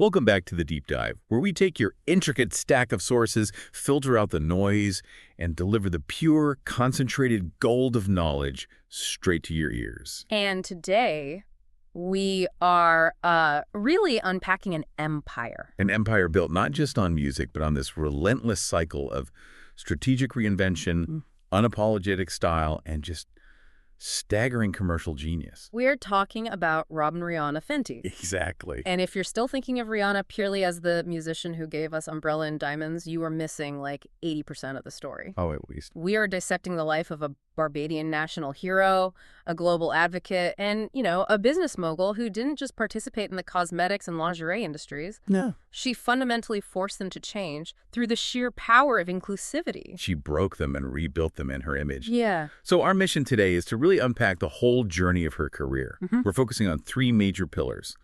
Welcome back to The Deep Dive, where we take your intricate stack of sources, filter out the noise, and deliver the pure, concentrated gold of knowledge straight to your ears. And today, we are really unpacking an empire. An empire built not just on music, but on this relentless cycle of strategic reinvention, unapologetic style, and just staggering commercial genius. We're talking about Robyn Rihanna Fenty. Exactly. And if you're still thinking of Rihanna purely as the musician who gave us Umbrella and Diamonds, you are missing like 80% of the story. Oh, at least. We are dissecting the life of a Barbadian national hero, a global advocate, and, a business mogul who didn't just participate in the cosmetics and lingerie industries. No. She fundamentally forced them to change through the sheer power of inclusivity. She broke them and rebuilt them in her image. Yeah. So our mission today is to really unpack the whole journey of her career. We're focusing on three major pillars: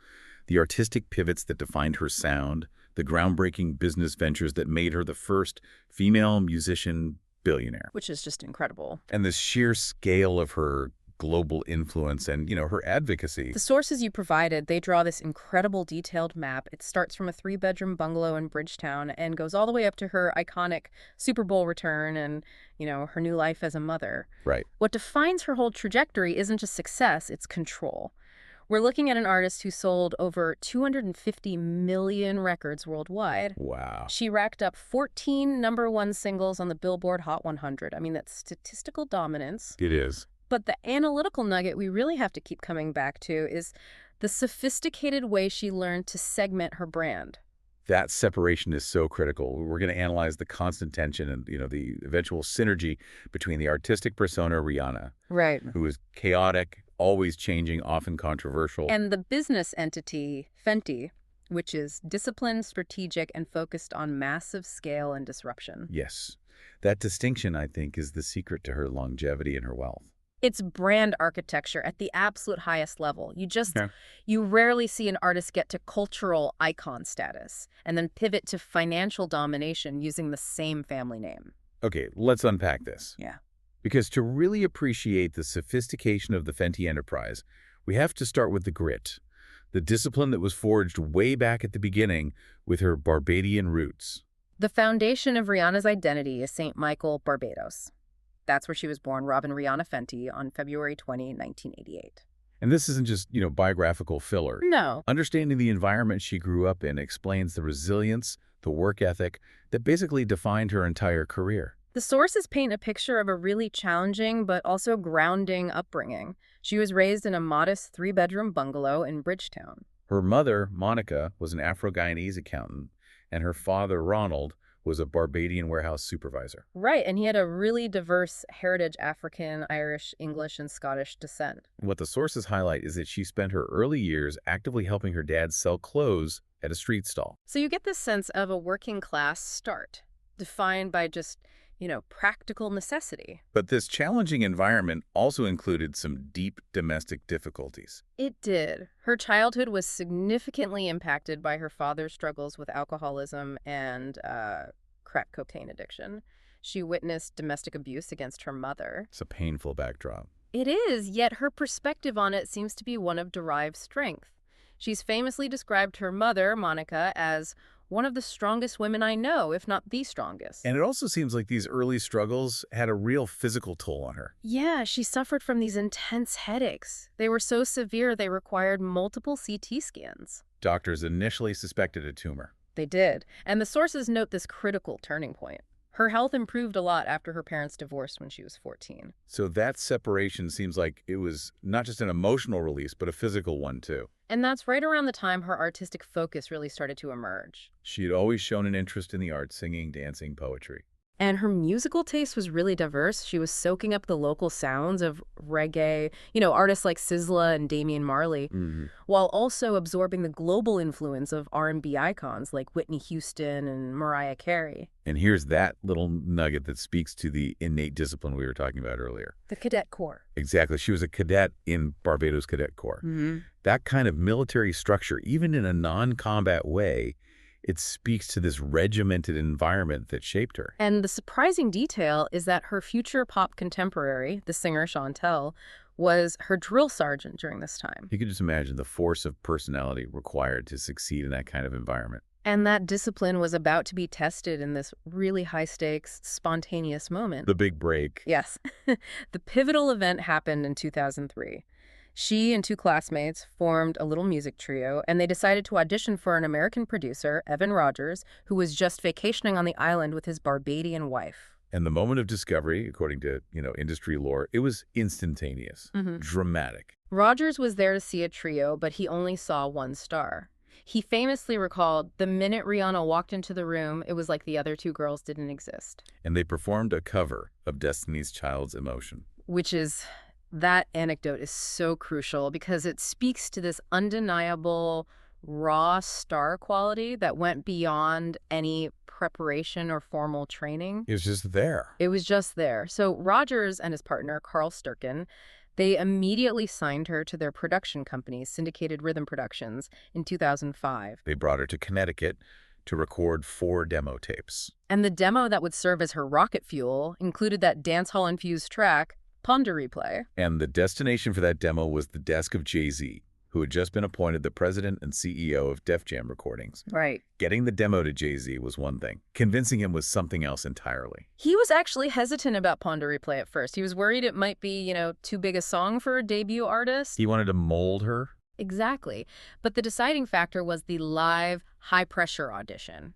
the artistic pivots that defined her sound, the groundbreaking business ventures that made her the first female musician billionaire, Which is just incredible. and the sheer scale of her global influence and, her advocacy. The sources you provided, they draw this incredible detailed map. It starts from a 3-bedroom bungalow in Bridgetown and goes all the way up to her iconic Super Bowl return and, her new life as a mother. Right. What defines her whole trajectory isn't just success, it's control. We're looking at an artist who sold over 250 million records worldwide. Wow. She racked up 14 #1 singles on the Billboard Hot 100. I mean, that's statistical dominance. It is. But the analytical nugget we really have to keep coming back to is the sophisticated way she learned to segment her brand. That separation is so critical. We're going to analyze the constant tension and, the eventual synergy between the artistic persona Rihanna, Right. who is chaotic, always changing, often controversial. And the business entity, Fenty, which is disciplined, strategic, and focused on massive scale and disruption. Yes. That distinction, I think, is the secret to her longevity and her wealth. It's brand architecture at the absolute highest level. Okay. You rarely see an artist get to cultural icon status and then pivot to financial domination using the same family name. Okay, let's unpack this. Yeah. Because to really appreciate the sophistication of the Fenty enterprise, we have to start with the grit, the discipline that was forged way back at the beginning with her Barbadian roots. The foundation of Rihanna's identity is St. Michael, Barbados. That's where she was born, Robyn Rihanna Fenty, on February 20, 1988. And this isn't just, biographical filler. No. Understanding the environment she grew up in explains the resilience, the work ethic that basically defined her entire career. The sources paint a picture of a really challenging but also grounding upbringing. She was raised in a modest 3-bedroom bungalow in Bridgetown. Her mother, Monica, was an Afro-Guyanese accountant, and her father, Ronald, was a Barbadian warehouse supervisor. Right, and he had a really diverse heritage: African, Irish, English, and Scottish descent. And what the sources highlight is that she spent her early years actively helping her dad sell clothes at a street stall. So you get this sense of a working class start, defined by just, practical necessity. But this challenging environment also included some deep domestic difficulties. It did. Her childhood was significantly impacted by her father's struggles with alcoholism and crack cocaine addiction. She witnessed domestic abuse against her mother. It's a painful backdrop. It is, yet her perspective on it seems to be one of derived strength. She's famously described her mother, Monica, as one of the strongest women I know, if not the strongest. And it also seems like these early struggles had a real physical toll on her. Yeah, she suffered from these intense headaches. They were so severe they required multiple CT scans. Doctors initially suspected a tumor. They did. And the sources note this critical turning point. Her health improved a lot after her parents divorced when she was 14. So that separation seems like it was not just an emotional release, but a physical one too. And that's right around the time her artistic focus really started to emerge. She had always shown an interest in the arts, singing, dancing, poetry. And her musical taste was really diverse. She was soaking up the local sounds of reggae, artists like SZA and Damian Marley, while also absorbing the global influence of R&B icons like Whitney Houston and Mariah Carey. And here's that little nugget that speaks to the innate discipline we were talking about earlier. The Cadet Corps. Exactly. She was a cadet in Barbados Cadet Corps. That kind of military structure, even in a non-combat way, it speaks to this regimented environment that shaped her. And the surprising detail is that her future pop contemporary, the singer Chantel, was her drill sergeant during this time. You could just imagine the force of personality required to succeed in that kind of environment. And that discipline was about to be tested in this really high-stakes, spontaneous moment. The big break. Yes. The pivotal event happened in 2003. She and 2 classmates formed a little music trio, and they decided to audition for an American producer, Evan Rogers, who was just vacationing on the island with his Barbadian wife. And the moment of discovery, according to, industry lore, it was instantaneous, dramatic. Rogers was there to see a trio, but he only saw 1 star. He famously recalled, the minute Rihanna walked into the room, it was like the other 2 girls didn't exist. And they performed a cover of Destiny's Child's Emotion. That anecdote is so crucial because it speaks to this undeniable, raw star quality that went beyond any preparation or formal training. It was just there. It was just there. So Rogers and his partner, Carl Sturken, they immediately signed her to their production company, Syndicated Rhythm Productions, in 2005. They brought her to Connecticut to record 4 demo tapes. And the demo that would serve as her rocket fuel included that dancehall-infused track, Ponder Replay. And the destination for that demo was the desk of Jay-Z, who had just been appointed the president and CEO of Def Jam Recordings. Right. Getting the demo to Jay-Z was one thing. Convincing him was something else entirely. He was actually hesitant about Ponder Replay at first. He was worried it might be, too big a song for a debut artist. He wanted to mold her. Exactly. But the deciding factor was the live, high-pressure audition.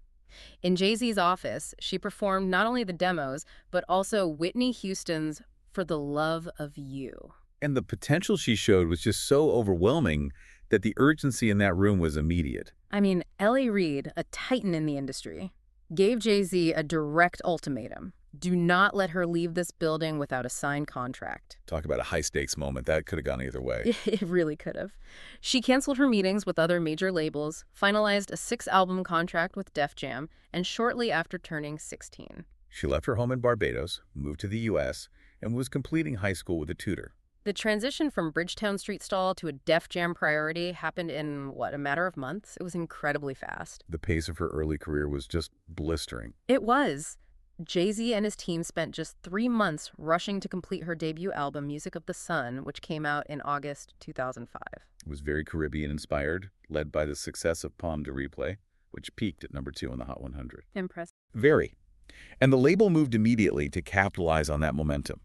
In Jay-Z's office, she performed not only the demos, but also Whitney Houston's For the Love of You. And the potential she showed was just so overwhelming that the urgency in that room was immediate. I mean, L.A. Reid, a titan in the industry, gave Jay-Z a direct ultimatum. Do not let her leave this building without a signed contract. Talk about a high-stakes moment. That could have gone either way. It really could have. She canceled her meetings with other major labels, finalized a 6-album contract with Def Jam, and shortly after turning 16. She left her home in Barbados, moved to the U.S., and was completing high school with a tutor. The transition from Bridgetown Street stall to a Def Jam priority happened in, a matter of months? It was incredibly fast. The pace of her early career was just blistering. It was. Jay-Z and his team spent just 3 months rushing to complete her debut album, Music of the Sun, which came out in August 2005. It was very Caribbean-inspired, led by the success of Palm de Replay, which peaked at number 2 on the Hot 100. Impressive. Very. And the label moved immediately to capitalize on that momentum.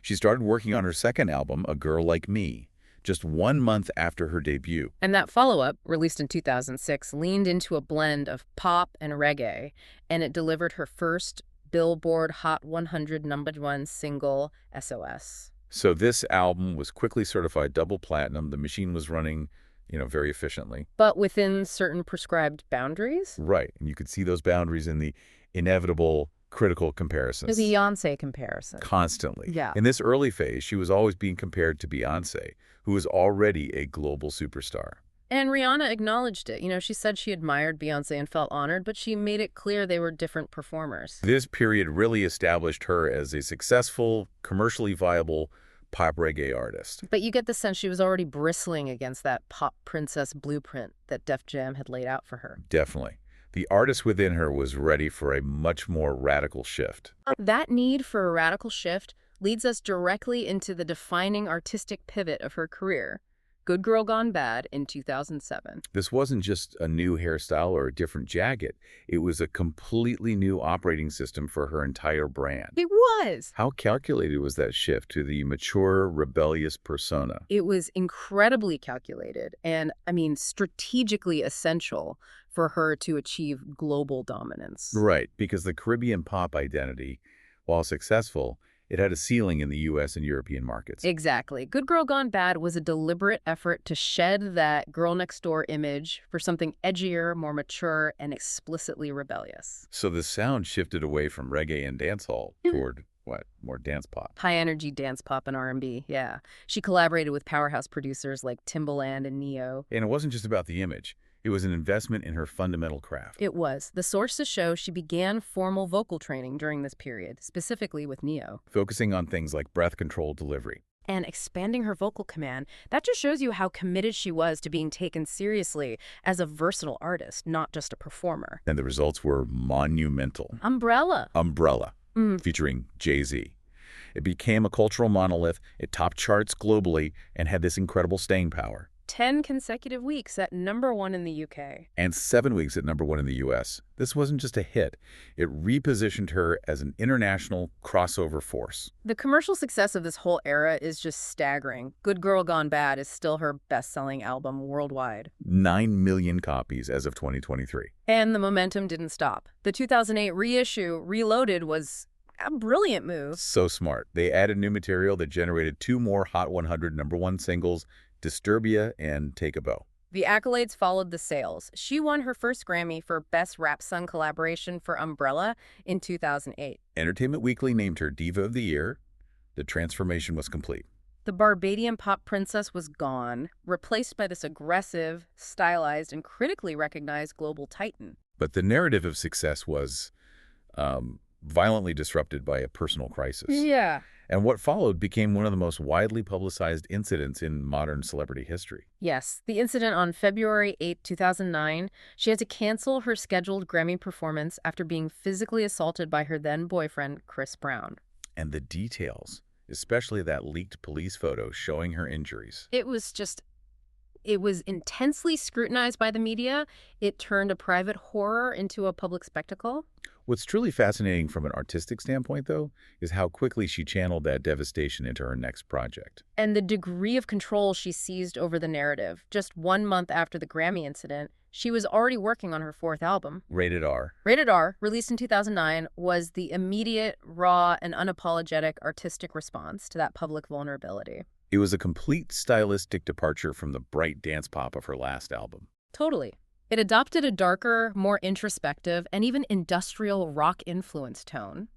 She started working on her second album, A Girl Like Me, just 1 month after her debut. And that follow-up, released in 2006, leaned into a blend of pop and reggae, and it delivered her first Billboard Hot 100 #1 single, SOS. So this album was quickly certified double platinum. The machine was running, very efficiently. But within certain prescribed boundaries? Right. And you could see those boundaries in the inevitable critical comparisons. The Beyoncé comparison. Constantly. Yeah. In this early phase, she was always being compared to Beyoncé, who was already a global superstar. And Rihanna acknowledged it. She said she admired Beyoncé and felt honored, but she made it clear they were different performers. This period really established her as a successful, commercially viable pop reggae artist. But you get the sense she was already bristling against that pop princess blueprint that Def Jam had laid out for her. Definitely. The artist within her was ready for a much more radical shift. That need for a radical shift leads us directly into the defining artistic pivot of her career, Good Girl Gone Bad in 2007. This wasn't just a new hairstyle or a different jacket. It was a completely new operating system for her entire brand. It was. How calculated was that shift to the mature, rebellious persona? It was incredibly calculated and, strategically essential for her to achieve global dominance. Right, because the Caribbean pop identity, while successful, it had a ceiling in the U.S. and European markets. Exactly. Good Girl Gone Bad was a deliberate effort to shed that girl-next-door image for something edgier, more mature, and explicitly rebellious. So the sound shifted away from reggae and dancehall toward, more dance pop. High-energy dance pop and R&B, yeah. She collaborated with powerhouse producers like Timbaland and Neo. And it wasn't just about the image. It was an investment in her fundamental craft. It was. The sources show she began formal vocal training during this period, specifically with Neo. Focusing on things like breath control delivery. And expanding her vocal command, that just shows you how committed she was to being taken seriously as a versatile artist, not just a performer. And the results were monumental. Umbrella. Umbrella, featuring Jay-Z. It became a cultural monolith, it topped charts globally, and had this incredible staying power. 10 consecutive weeks at #1 in the UK. And 7 weeks at #1 in the US. This wasn't just a hit. It repositioned her as an international crossover force. The commercial success of this whole era is just staggering. Good Girl Gone Bad is still her best-selling album worldwide. 9 million copies as of 2023. And the momentum didn't stop. The 2008 reissue, Reloaded, was a brilliant move. So smart. They added new material that generated 2 more Hot 100 #1 singles, Disturbia and Take a Bow. The accolades followed the sales. She won her first Grammy for Best Rap Song Collaboration for Umbrella in 2008. Entertainment Weekly named her Diva of the Year. The transformation was complete. The Barbadian pop princess was gone, replaced by this aggressive, stylized, and critically recognized global titan. But the narrative of success was violently disrupted by a personal crisis. Yeah. And what followed became one of the most widely publicized incidents in modern celebrity history. Yes, the incident on February 8, 2009, she had to cancel her scheduled Grammy performance after being physically assaulted by her then-boyfriend, Chris Brown. And the details, especially that leaked police photo showing her injuries. It was intensely scrutinized by the media. It turned a private horror into a public spectacle. What's truly fascinating from an artistic standpoint, though, is how quickly she channeled that devastation into her next project. And the degree of control she seized over the narrative. Just 1 month after the Grammy incident, she was already working on her 4th album. Rated R. Rated R, released in 2009, was the immediate, raw, and unapologetic artistic response to that public vulnerability. It was a complete stylistic departure from the bright dance pop of her last album. Totally. It adopted a darker, more introspective, and even industrial rock-influenced tone.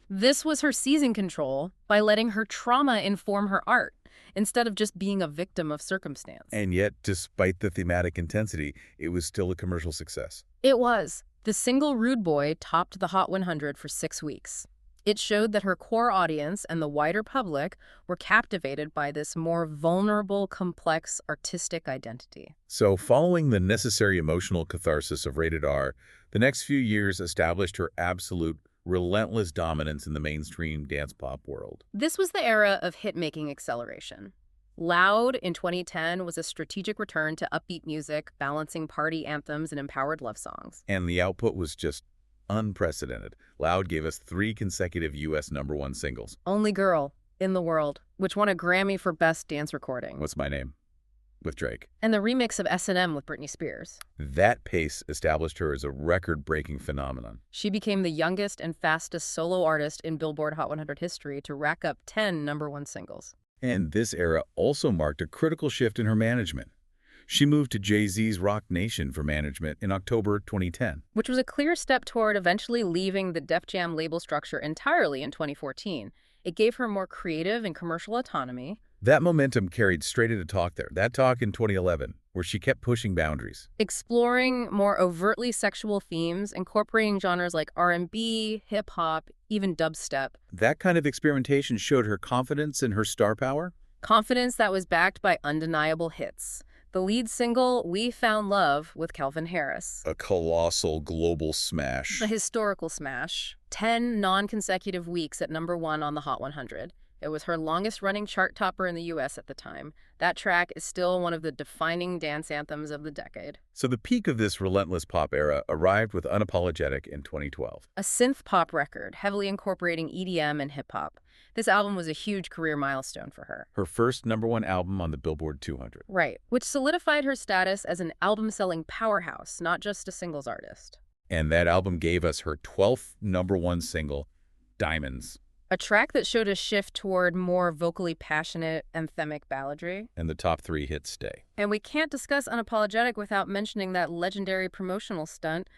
This was her seizing control by letting her trauma inform her art, instead of just being a victim of circumstance. And yet, despite the thematic intensity, it was still a commercial success. It was. The single Rude Boy topped the Hot 100 for 6 weeks. It showed that her core audience and the wider public were captivated by this more vulnerable, complex, artistic identity. So, following the necessary emotional catharsis of Rated R, the next few years established her absolute, relentless dominance in the mainstream dance pop world. This was the era of hit-making acceleration. Loud in 2010 was a strategic return to upbeat music, balancing party anthems and empowered love songs. And the output was just unprecedented. Loud gave us 3 consecutive U.S. #1 singles. Only Girl in the World, which won a Grammy for Best Dance Recording. What's My Name? With Drake. And the remix of S&M with Britney Spears. That pace established her as a record-breaking phenomenon. She became the youngest and fastest solo artist in Billboard Hot 100 history to rack up 10 #1 singles. And this era also marked a critical shift in her management. She moved to Jay-Z's Roc Nation for management in October 2010. Which was a clear step toward eventually leaving the Def Jam label structure entirely in 2014. It gave her more creative and commercial autonomy. That momentum carried straight into Talk there. That Talk in 2011, where she kept pushing boundaries. Exploring more overtly sexual themes, incorporating genres like R&B, hip-hop, even dubstep. That kind of experimentation showed her confidence in her star power. Confidence that was backed by undeniable hits. The lead single, We Found Love, with Calvin Harris. A colossal global smash. A historical smash. 10 non-consecutive weeks at #1 on the Hot 100. It was her longest-running chart topper in the U.S. at the time. That track is still one of the defining dance anthems of the decade. So the peak of this relentless pop era arrived with Unapologetic in 2012. A synth pop record, heavily incorporating EDM and hip-hop. This album was a huge career milestone for her. Her first #1 album on the Billboard 200. Right, which solidified her status as an album-selling powerhouse, not just a singles artist. And that album gave us her 12th #1 single, Diamonds. A track that showed a shift toward more vocally passionate, anthemic balladry. And the top 3 hits stay. And we can't discuss Unapologetic without mentioning that legendary promotional stunt,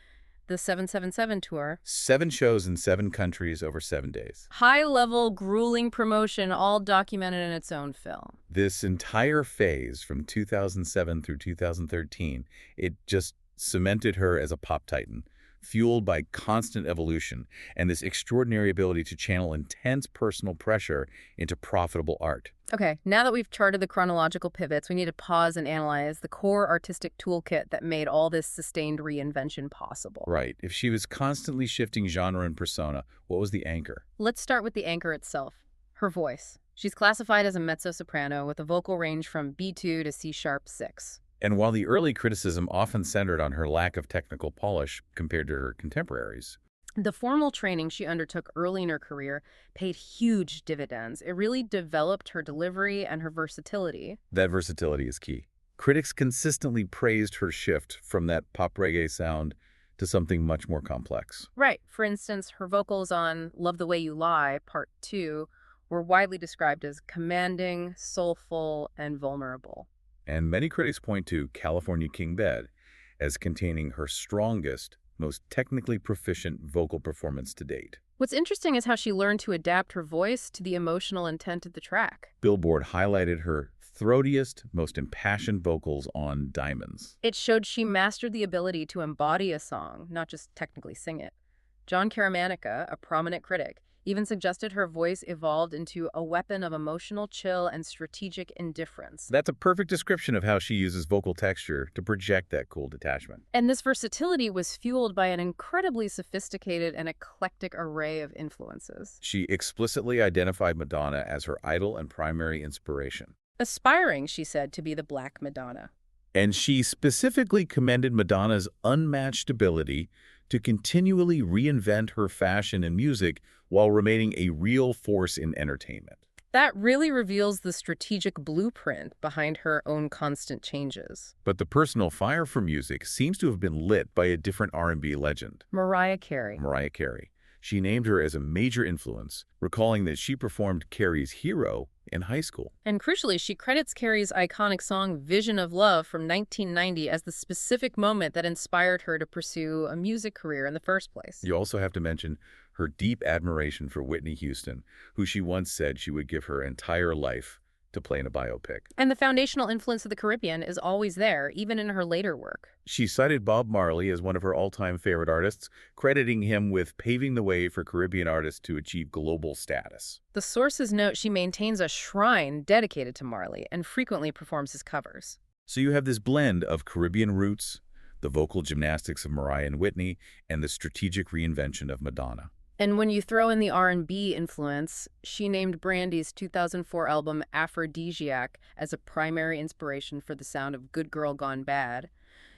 the 777 tour. 7 shows in 7 countries over 7 days. High-level, grueling promotion, all documented in its own film. This entire phase from 2007 through 2013, it just cemented her as a pop titan, fueled by constant evolution and this extraordinary ability to channel intense personal pressure into profitable art. Okay, now that we've charted the chronological pivots, we need to pause and analyze the core artistic toolkit that made all this sustained reinvention possible. Right. If she was constantly shifting genre and persona, what was the anchor? Let's start with the anchor itself. Her voice. She's classified as a mezzo-soprano with a vocal range from B2 to C-sharp 6. And while the early criticism often centered on her lack of technical polish compared to her contemporaries, The formal training she undertook early in her career paid huge dividends. It really developed her delivery and her versatility. that versatility is key. Critics consistently praised her shift from that pop reggae sound to something much more complex. Right. For instance, her vocals on Love the Way You Lie, Part 2, were widely described as commanding, soulful, and vulnerable. And many critics point to California King Bed as containing her strongest, most technically proficient vocal performance to date. What's interesting is how she learned to adapt her voice to the emotional intent of the track. Billboard highlighted her throatiest, most impassioned vocals on Diamonds. It showed she mastered the ability to embody a song, not just technically sing it. John Caramanica, a prominent critic, even suggested her voice evolved into a weapon of emotional chill and strategic indifference. That's a perfect description of how she uses vocal texture to project that cool detachment. And this versatility was fueled by an incredibly sophisticated and eclectic array of influences. She explicitly identified Madonna as her idol and primary inspiration. Aspiring, she said, to be the Black Madonna. And she specifically commended Madonna's unmatched ability to continually reinvent her fashion and music while remaining a real force in entertainment. That really reveals the strategic blueprint behind her own constant changes. But the personal fire for music seems to have been lit by a different R&B legend, Mariah Carey. Mariah Carey. She named her as a major influence, recalling that she performed Carey's Hero in high school. And crucially, she credits Carey's iconic song Vision of Love from 1990 as the specific moment that inspired her to pursue a music career in the first place. You also have to mention her deep admiration for Whitney Houston, who she once said she would give her entire life to play in a biopic. And the foundational influence of the Caribbean is always there, even in her later work. She cited Bob Marley as one of her all-time favorite artists, crediting him with paving the way for Caribbean artists to achieve global status. The sources note she maintains a shrine dedicated to Marley and frequently performs his covers. So you have this blend of Caribbean roots, the vocal gymnastics of Mariah and Whitney, and the strategic reinvention of Madonna. And when you throw in the R&B influence, she named Brandy's 2004 album Aphrodisiac as a primary inspiration for the sound of Good Girl Gone Bad.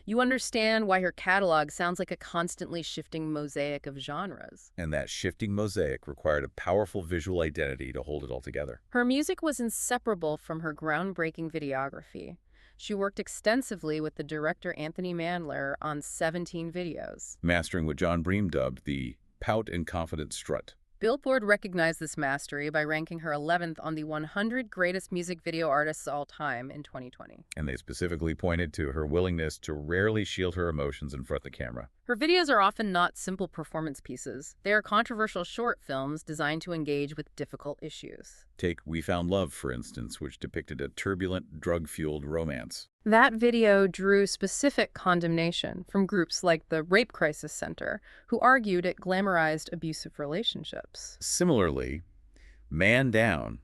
You understand why her catalog sounds like a constantly shifting mosaic of genres. And that shifting mosaic required a powerful visual identity to hold it all together. Her music was inseparable from her groundbreaking videography. She worked extensively with the director Anthony Mandler on 17 videos, mastering what John Bream dubbed the pout and confident strut. Billboard recognized this mastery by ranking her 11th on the 100 greatest music video artists of all time in 2020. And they specifically pointed to her willingness to rarely shield her emotions in front of the camera. Her videos are often not simple performance pieces. They are controversial short films designed to engage with difficult issues. Take We Found Love, for instance, which depicted a turbulent, drug-fueled romance. That video drew specific condemnation from groups like the Rape Crisis Center, who argued it glamorized abusive relationships. Similarly, Man Down,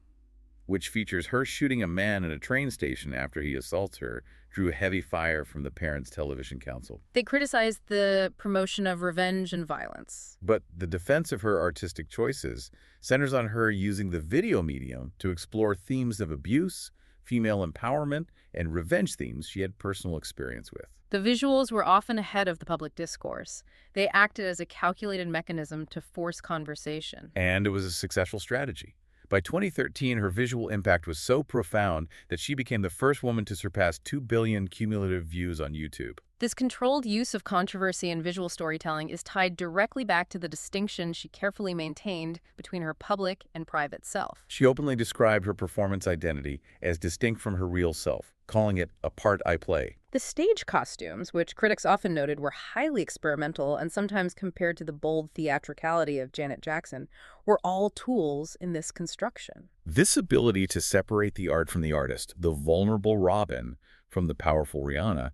which features her shooting a man in a train station after he assaults her, drew heavy fire from the Parents Television Council. They criticized the promotion of revenge and violence. But the defense of her artistic choices centers on her using the video medium to explore themes of abuse, female empowerment, and revenge themes she had personal experience with. The visuals were often ahead of the public discourse. They acted as a calculated mechanism to force conversation. And it was a successful strategy. By 2013, her visual impact was so profound that she became the first woman to surpass 2 billion cumulative views on YouTube. This controlled use of controversy in visual storytelling is tied directly back to the distinction she carefully maintained between her public and private self. She openly described her performance identity as distinct from her real self, calling it a part I play. The stage costumes, which critics often noted were highly experimental and sometimes compared to the bold theatricality of Janet Jackson, were all tools in this construction. This ability to separate the art from the artist, the vulnerable Robyn from the powerful Rihanna,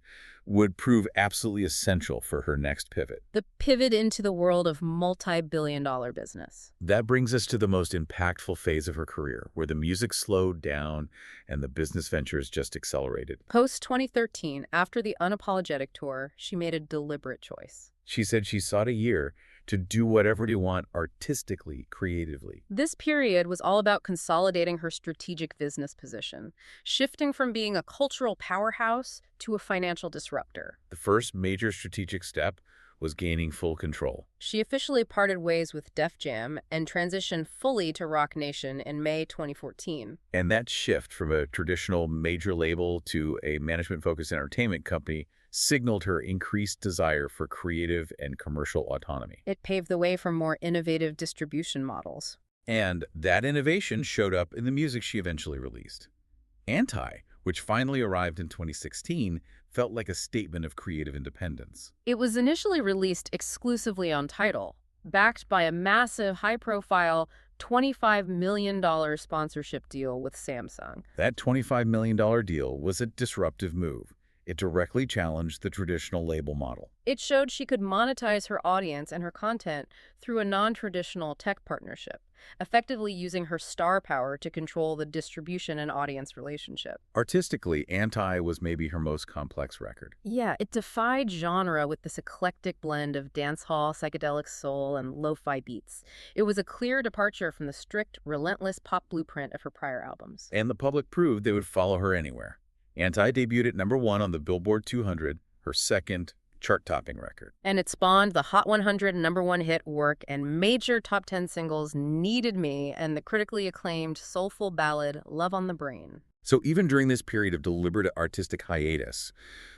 would prove absolutely essential for her next pivot. The pivot into the world of multi-billion-dollar business. That brings us to the most impactful phase of her career, where the music slowed down and the business ventures just accelerated. Post-2013, after the Unapologetic tour, she made a deliberate choice. She said she sought a year to do whatever you want artistically, creatively. This period was all about consolidating her strategic business position, shifting from being a cultural powerhouse to a financial disruptor. The first major strategic step was gaining full control. She officially parted ways with Def Jam and transitioned fully to Roc Nation in May 2014. And that shift from a traditional major label to a management-focused entertainment company signaled her increased desire for creative and commercial autonomy. It paved the way for more innovative distribution models. And that innovation showed up in the music she eventually released. Anti, which finally arrived in 2016, felt like a statement of creative independence. It was initially released exclusively on Tidal, backed by a massive, high-profile $25 million sponsorship deal with Samsung. That $25 million deal was a disruptive move. It directly challenged the traditional label model. It showed she could monetize her audience and her content through a non-traditional tech partnership, effectively using her star power to control the distribution and audience relationship. Artistically, Anti was maybe her most complex record. Yeah, it defied genre with this eclectic blend of dancehall, psychedelic soul, and lo-fi beats. It was a clear departure from the strict, relentless pop blueprint of her prior albums. And the public proved they would follow her anywhere. Anti debuted at #1 on the Billboard 200, her second chart-topping record. And it spawned the Hot 100 #1 hit Work and major top 10 singles Needed Me and the critically acclaimed soulful ballad Love on the Brain. So even during this period of deliberate artistic hiatus,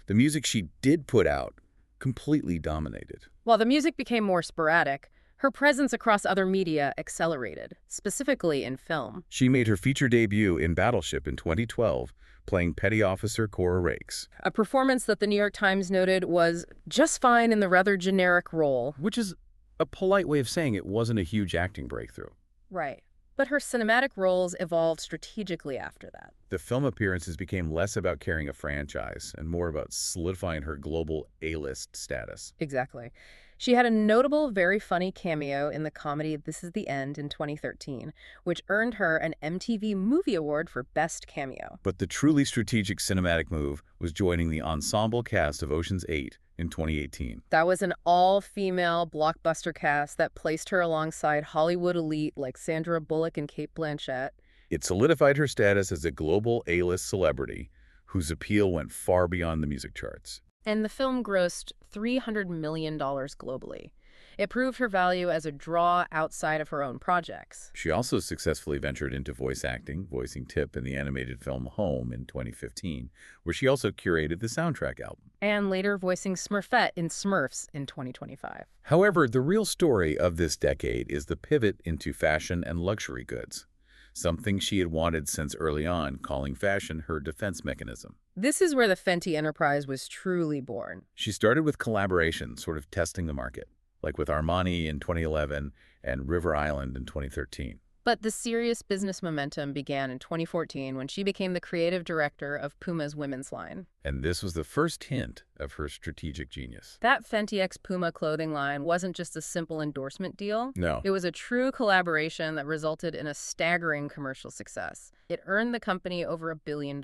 the music she did put out completely dominated. While the music became more sporadic, her presence across other media accelerated, specifically in film. She made her feature debut in Battleship in 2012, playing Petty Officer Cora Rakes. A performance that the New York Times noted was just fine in the rather generic role. Which is a polite way of saying it wasn't a huge acting breakthrough. Right. But her cinematic roles evolved strategically after that. The film appearances became less about carrying a franchise and more about solidifying her global A-list status. Exactly. She had a notable, very funny cameo in the comedy This Is the End in 2013, which earned her an MTV Movie Award for Best Cameo. But the truly strategic cinematic move was joining the ensemble cast of Ocean's 8 in 2018. That was an all-female blockbuster cast that placed her alongside Hollywood elite like Sandra Bullock and Cate Blanchett. It solidified her status as a global A-list celebrity whose appeal went far beyond the music charts. And the film grossed $300 million globally. It proved her value as a draw outside of her own projects. She also successfully ventured into voice acting, voicing Tip in the animated film Home in 2015, where she also curated the soundtrack album. And later voicing Smurfette in Smurfs in 2025. However, the real story of this decade is the pivot into fashion and luxury goods, something she had wanted since early on, calling fashion her defense mechanism. This is where the Fenty enterprise was truly born. She started with collaboration, sort of testing the market, like with Armani in 2011 and River Island in 2013. But the serious business momentum began in 2014 when she became the creative director of Puma's women's line. And this was the first hint of her strategic genius. That Fenty x Puma clothing line wasn't just a simple endorsement deal. No. It was a true collaboration that resulted in a staggering commercial success. It earned the company over $1 billion.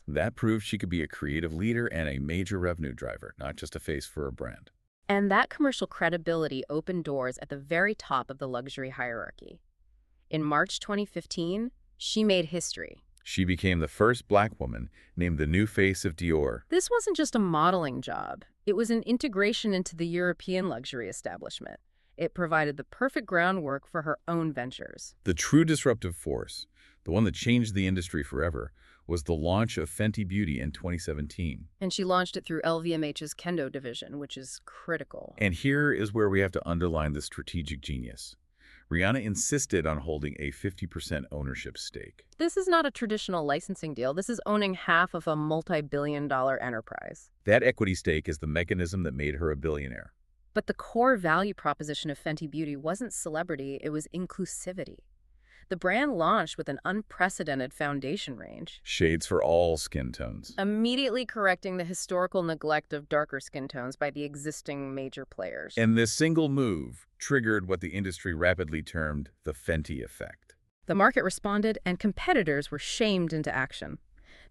That proved she could be a creative leader and a major revenue driver, not just a face for a brand. And that commercial credibility opened doors at the very top of the luxury hierarchy. In March 2015, she made history. She became the first Black woman named the new face of Dior. This wasn't just a modeling job. It was an integration into the European luxury establishment. It provided the perfect groundwork for her own ventures. The true disruptive force, the one that changed the industry forever, was the launch of Fenty Beauty in 2017. And she launched it through LVMH's Kendo division, which is critical. And here is where we have to underline the strategic genius. Rihanna insisted on holding a 50% ownership stake. This is not a traditional licensing deal. This is owning half of a multi-billion-dollar enterprise. That equity stake is the mechanism that made her a billionaire. But the core value proposition of Fenty Beauty wasn't celebrity, it was inclusivity. The brand launched with an unprecedented foundation range. Shades for all skin tones. Immediately correcting the historical neglect of darker skin tones by the existing major players. And this single move triggered what the industry rapidly termed the Fenty effect. The market responded, and competitors were shamed into action.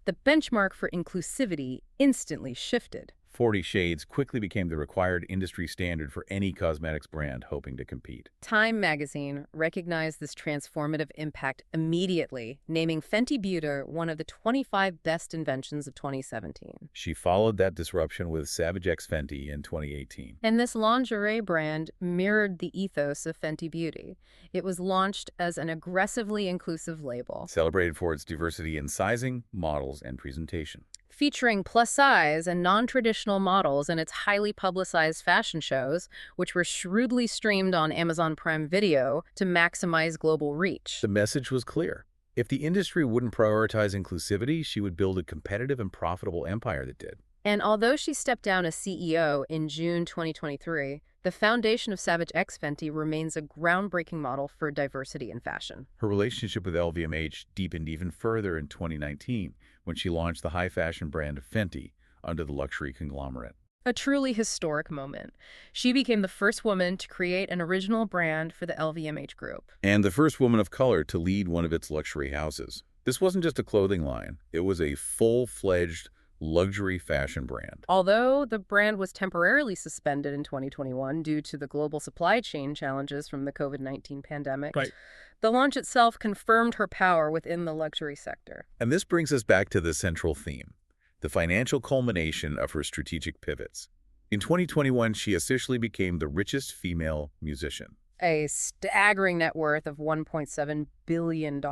The benchmark for inclusivity instantly shifted. 40 shades quickly became the required industry standard for any cosmetics brand hoping to compete. Time magazine recognized this transformative impact immediately, naming Fenty Beauty one of the 25 best inventions of 2017. She followed that disruption with Savage X Fenty in 2018. And this lingerie brand mirrored the ethos of Fenty Beauty. It was launched as an aggressively inclusive label, Celebrated for its diversity in sizing, models, and presentation. featuring plus-size and non-traditional models in its highly publicized fashion shows, which were shrewdly streamed on Amazon Prime Video to maximize global reach. The message was clear. If the industry wouldn't prioritize inclusivity, she would build a competitive and profitable empire that did. And although she stepped down as CEO in June 2023, the foundation of Savage X Fenty remains a groundbreaking model for diversity in fashion. Her relationship with LVMH deepened even further in 2019 when she launched the high-fashion brand Fenty under the luxury conglomerate. A truly historic moment. She became the first woman to create an original brand for the LVMH group. And the first woman of color to lead one of its luxury houses. This wasn't just a clothing line. It was a full-fledged luxury fashion brand. Although the brand was temporarily suspended in 2021 due to the global supply chain challenges from the COVID-19 pandemic, the launch itself confirmed her power within the luxury sector. And this brings us back to the central theme, the financial culmination of her strategic pivots. In 2021, she officially became the richest female musician. A staggering net worth of $1.7 billion,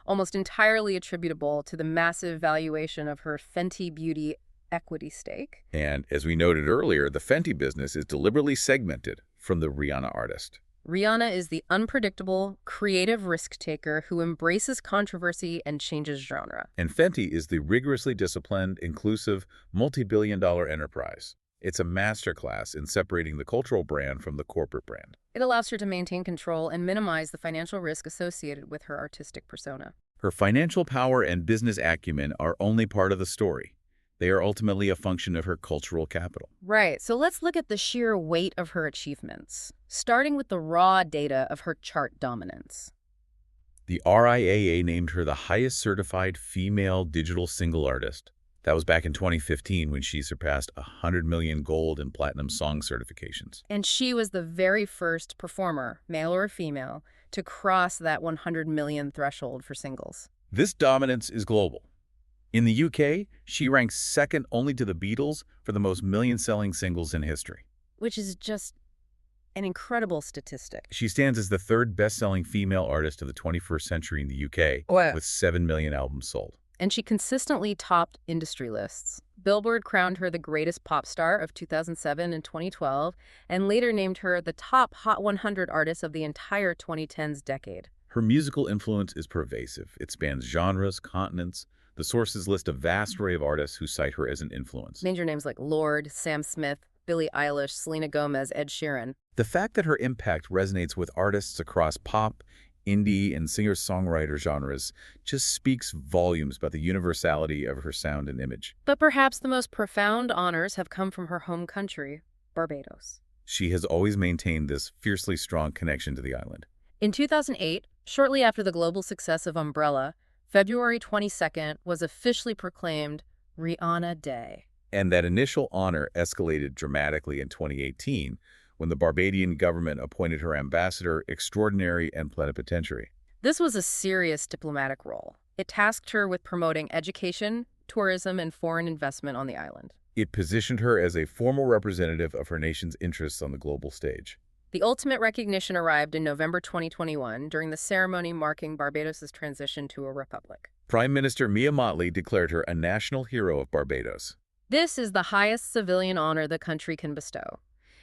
almost entirely attributable to the massive valuation of her Fenty Beauty equity stake. And as we noted earlier, the Fenty business is deliberately segmented from the Rihanna artist. Rihanna is the unpredictable, creative risk-taker who embraces controversy and changes genre. And Fenty is the rigorously disciplined, inclusive, multi-billion-dollar enterprise. It's a masterclass in separating the cultural brand from the corporate brand. It allows her to maintain control and minimize the financial risk associated with her artistic persona. Her financial power and business acumen are only part of the story. They are ultimately a function of her cultural capital. Right, so let's look at the sheer weight of her achievements, starting with the raw data of her chart dominance. The RIAA named her the highest certified female digital single artist. That was back in 2015 when she surpassed 100 million gold and platinum song certifications. And she was the very first performer, male or female, to cross that 100 million threshold for singles. This dominance is global. In the UK, she ranks second only to the Beatles for the most million-selling singles in history. Which is just an incredible statistic. She stands as the third best-selling female artist of the 21st century in the UK, with 7 million albums sold. And she consistently topped industry lists. Billboard crowned her the greatest pop star of 2007 and 2012, and later named her the top Hot 100 artist of the entire 2010s decade. Her musical influence is pervasive. It spans genres, continents. The sources list a vast array of artists who cite her as an influence. Major names like Lorde, Sam Smith, Billie Eilish, Selena Gomez, Ed Sheeran. The fact that her impact resonates with artists across pop, indie, and singer-songwriter genres just speaks volumes about the universality of her sound and image. But perhaps the most profound honors have come from her home country, Barbados. She has always maintained this fiercely strong connection to the island. In 2008, shortly after the global success of Umbrella, February 22nd was officially proclaimed Rihanna Day. And that initial honor escalated dramatically in 2018 when the Barbadian government appointed her ambassador extraordinary and plenipotentiary. This was a serious diplomatic role. It tasked her with promoting education, tourism, and foreign investment on the island. It positioned her as a formal representative of her nation's interests on the global stage. The ultimate recognition arrived in November 2021 during the ceremony marking Barbados' transition to a republic. Prime Minister Mia Mottley declared her a National Hero of Barbados. This is the highest civilian honor the country can bestow.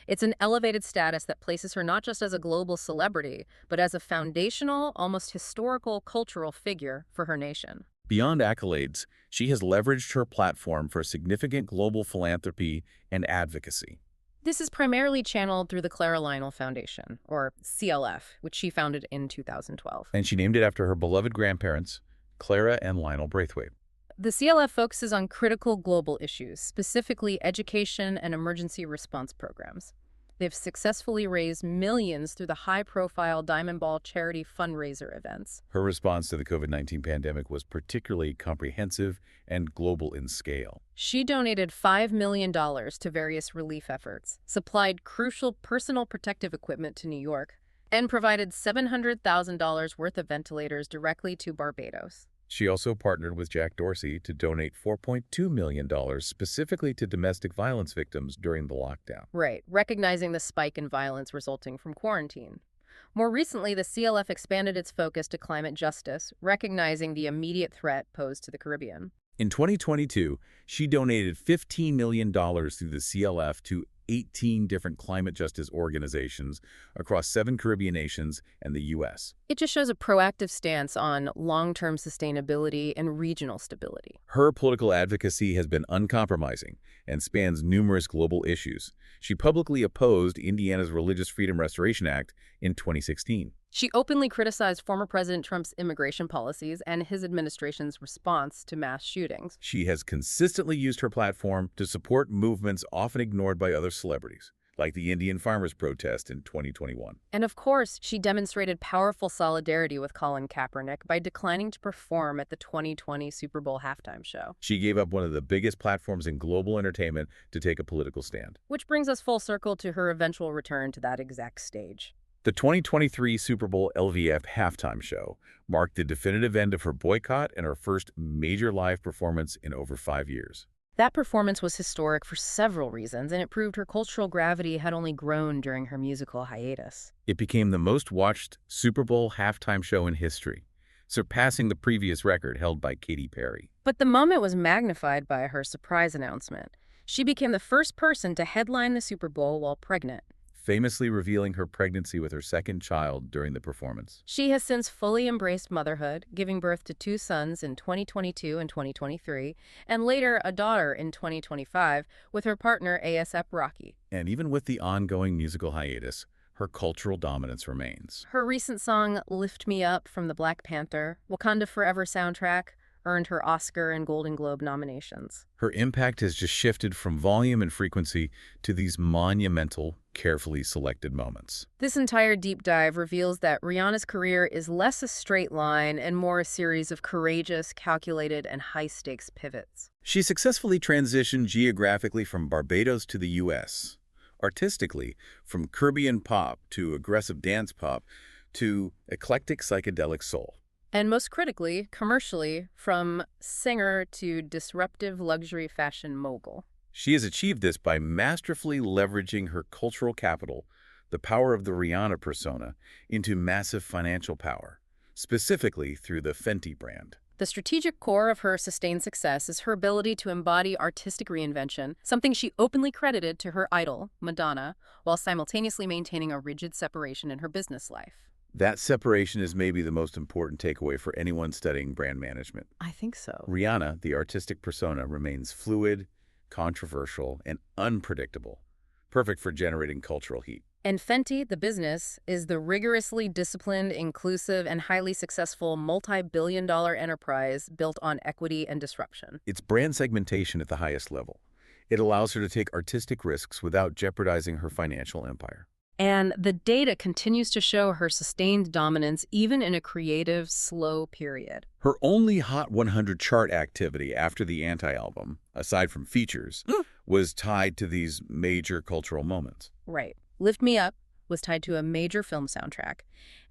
It's an elevated status that places her not just as a global celebrity, but as a foundational, almost historical cultural figure for her nation. Beyond accolades, she has leveraged her platform for significant global philanthropy and advocacy. This is primarily channeled through the Clara Lionel Foundation, or CLF, which she founded in 2012. And she named it after her beloved grandparents, Clara and Lionel Braithwaite. The CLF focuses on critical global issues, specifically education and emergency response programs. They've successfully raised millions through the high-profile Diamond Ball charity fundraiser events. Her response to the COVID-19 pandemic was particularly comprehensive and global in scale. She donated $5 million to various relief efforts, supplied crucial personal protective equipment to New York, and provided $700,000 worth of ventilators directly to Barbados. She also partnered with Jack Dorsey to donate $4.2 million specifically to domestic violence victims during the lockdown. Right, recognizing the spike in violence resulting from quarantine. More recently, the CLF expanded its focus to climate justice, recognizing the immediate threat posed to the Caribbean. In 2022, she donated $15 million through the CLF to 18 different climate justice organizations across 7 Caribbean nations and the U.S. It just shows a proactive stance on long-term sustainability and regional stability. Her political advocacy has been uncompromising and spans numerous global issues. She publicly opposed Indiana's Religious Freedom Restoration Act in 2016. She openly criticized former President Trump's immigration policies and his administration's response to mass shootings. She has consistently used her platform to support movements often ignored by other celebrities, like the Indian farmers' protest in 2021. And of course, she demonstrated powerful solidarity with Colin Kaepernick by declining to perform at the 2020 Super Bowl halftime show. She gave up one of the biggest platforms in global entertainment to take a political stand. Which brings us full circle to her eventual return to that exact stage. The 2023 Super Bowl LVMH halftime show marked the definitive end of her boycott and her first major live performance in over 5 years. That performance was historic for several reasons, and it proved her cultural gravity had only grown during her musical hiatus. It became the most watched Super Bowl halftime show in history, surpassing the previous record held by Katy Perry. But the moment was magnified by her surprise announcement. She became the first person to headline the Super Bowl while pregnant, famously revealing her pregnancy with her second child during the performance. She has since fully embraced motherhood, giving birth to 2 sons in 2022 and 2023, and later a daughter in 2025 with her partner A$AP Rocky. And even with the ongoing musical hiatus, her cultural dominance remains. Her recent song, Lift Me Up from the Black Panther, Wakanda Forever soundtrack, earned her Oscar and Golden Globe nominations. Her impact has just shifted from volume and frequency to these monumental, carefully selected moments. This entire deep dive reveals that Rihanna's career is less a straight line and more a series of courageous, calculated, and high-stakes pivots. She successfully transitioned geographically from Barbados to the U.S., artistically from Caribbean pop to aggressive dance pop to eclectic psychedelic soul. And most critically, commercially, from singer to disruptive luxury fashion mogul. She has achieved this by masterfully leveraging her cultural capital, the power of the Rihanna persona, into massive financial power, specifically through the Fenty brand. The strategic core of her sustained success is her ability to embody artistic reinvention, something she openly credited to her idol, Madonna, while simultaneously maintaining a rigid separation in her business life. That separation is maybe the most important takeaway for anyone studying brand management. I think so. Rihanna, the artistic persona, remains fluid, controversial, and unpredictable, perfect for generating cultural heat. And Fenty, the business, is the rigorously disciplined, inclusive, and highly successful multi-billion-dollar enterprise built on equity and disruption. It's brand segmentation at the highest level. It allows her to take artistic risks without jeopardizing her financial empire. And the data continues to show her sustained dominance even in a creative, slow period. Her only Hot 100 chart activity after the Anti-album, aside from features, was tied to these major cultural moments. Right. Lift Me Up was tied to a major film soundtrack,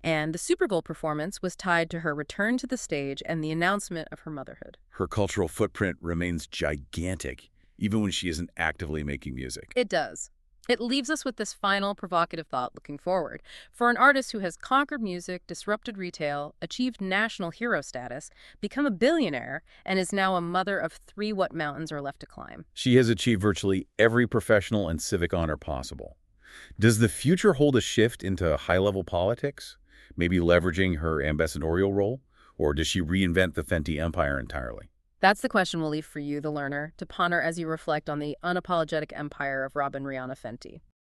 and the Super Bowl performance was tied to her return to the stage and the announcement of her motherhood. Her cultural footprint remains gigantic, even when she isn't actively making music. It does. It leaves us with this final provocative thought looking forward. For an artist who has conquered music, disrupted retail, achieved national hero status, become a billionaire, and is now a mother of 3 what mountains are left to climb. She has achieved virtually every professional and civic honor possible. Does the future hold a shift into high-level politics, maybe leveraging her ambassadorial role? Or does she reinvent the Fenty empire entirely? That's the question we'll leave for you, the learner, to ponder as you reflect on the unapologetic empire of Robyn Rihanna Fenty.